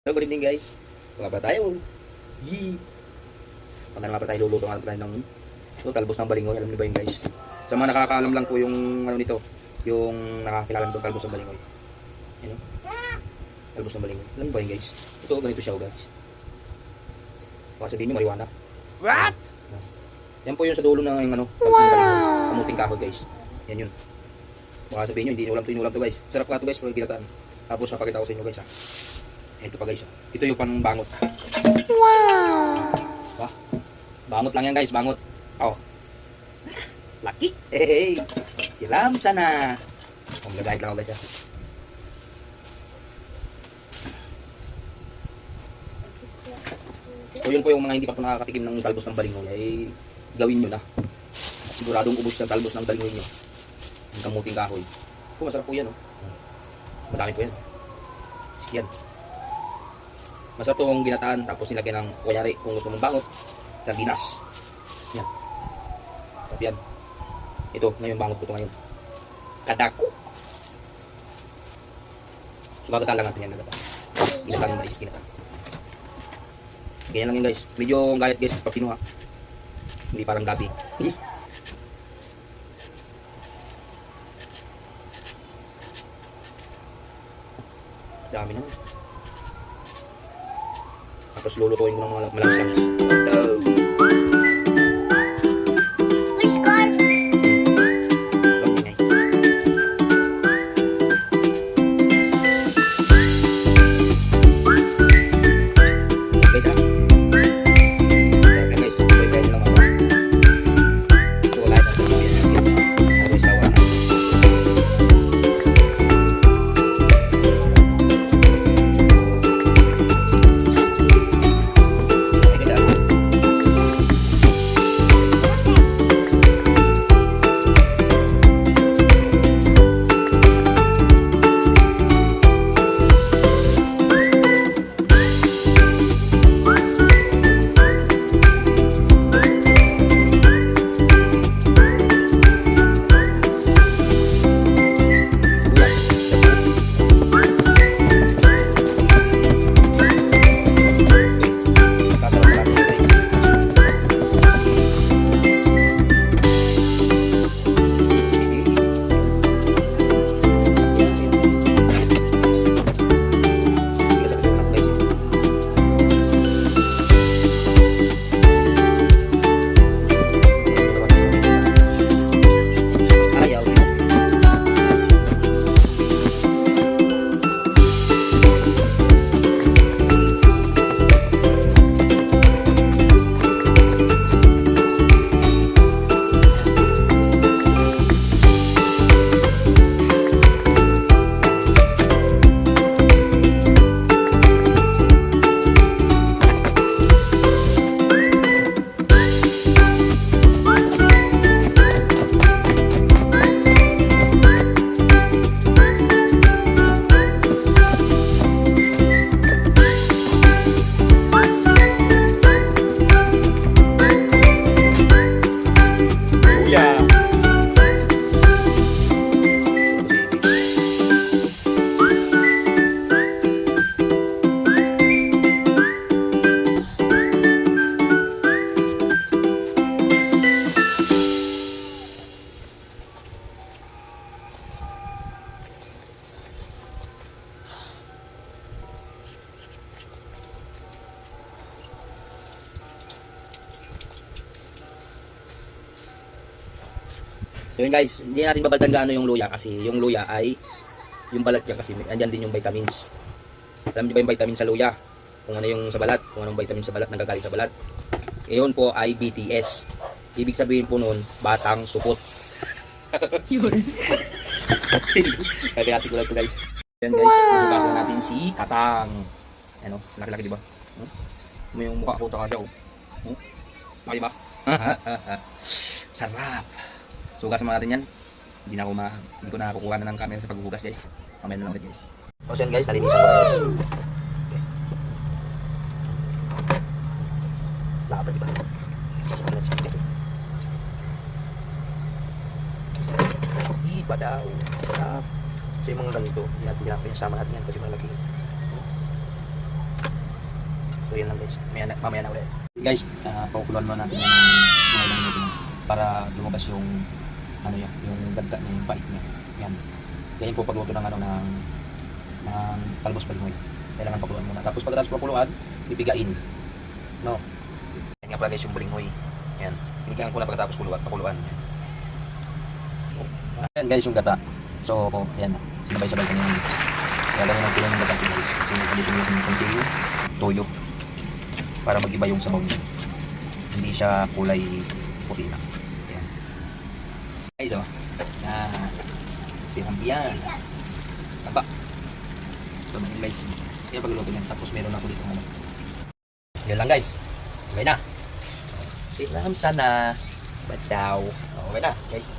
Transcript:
So, good evening guys. Mga pa tayo. Yee! Pag nga pa tayo luluto nga tayo ng talbos ng balingoy. Alam niyo ba yun guys? Sa mga nakakaalam lang po yung ano nito, yung nakakilala nito talbos ng balingoy. Yan o. Talbos ng balingoy. Alam niyo ba yun guys? Ito, ganito siya guys. Baka sabihin nyo, marijuana. What? Yan po yung sa dulo ng ano, talbos ng balingoy. Kamuting kahoy guys. Yan yun. Baka sabihin nyo, hindi inulam to guys. Sarap ka to guys, pag ginataan. Tapos napakita ko sa inyo guys ha. Ito pa guys. Ito yung panbangot. Wow! Wah, bangot lang yan guys, bangot. Oh. Laki. Hey, silam sana. Oh, magagahit lang ako guys ha. So yun po yung mga hindi pa po nakakatikim ng talbos ng balingoy ay gawin nyo na. At siguradong ubos ng talbos ng balingoy nyo. Ang kamuting kahoy. Oh, masarap po yan oh. Madami po yan. Yan. Masarap itong ginataan, tapos nilagyan ng, kunyari, kung gusto mong bangot, sardinas. Yan. Sarap yan. Ito, ngayon bangot ko ito ngayon. Kadako. So, gagataan lang natin yan. Ginataan ng mais, ginataan. Ganyan lang yun guys. Medyo gayat guys, pag pinuha. Hindi parang gabi. Dami naman. Tapos lulutuin ko ng mga malakas-lakas. Which car? So yun guys, hindi natin babaltan gaano yung luya kasi yung luya ay yung balat niya kasi andyan din yung vitamins. Alam niyo ba yung vitamins sa luya? Kung ano yung sa balat, kung anong vitamin sa balat nagagaling sa balat. Iyon po ay BTS. Ibig sabihin po nun, batang supot. Yun. Kagayati ko lang ito guys. Yan guys, hugasan natin si Katang. Ano, laki-laki diba? Yung mukha ko taka siya. Laki ba? Sarap. So hugasan natin yan. Hindi ko na kukuha na ng camera sa paghuhugas guys. Mamaya na lang ulit guys. So yan guys, nalinisan ko na guys. Okay. Laban diba? Sasama na siya. Iba daw. Sarap. So yung mga ganito, hindi natin sama natin yan kasi malaki. yan lang guys. Mamaya na ulit. Guys, pakukuluan muna natin yan ng mga ilang minuto lang para lumabas yung ano yan, yung dagda niya, yung pait niya. Yan. Ganyan po pagluto ng ano ng talbos balingoy. Kailangan pakuluan muna. Tapos pagkatapos pakuluan, pipigain. No. Yan nga pala guys yung balingoy. Yan. Pinigaan ko na pagkatapos pakuluan. Yan. Ayan guys yung gata. So, ayan. Sinabay-sabay ko na yung lalagyan ng tulang ng gata guys. So, dito yung konting toyo para mag-iba yung sabaw niya. Hindi siya kulay puti na. Ayan. Guys, oh. Sinampiyan. Taba. Ito na yun guys. Kaya pagluluto niyan. Tapos meron ako dito ano. Yan lang guys. Okay na. Sinam sana. Badaw. Okay na guys.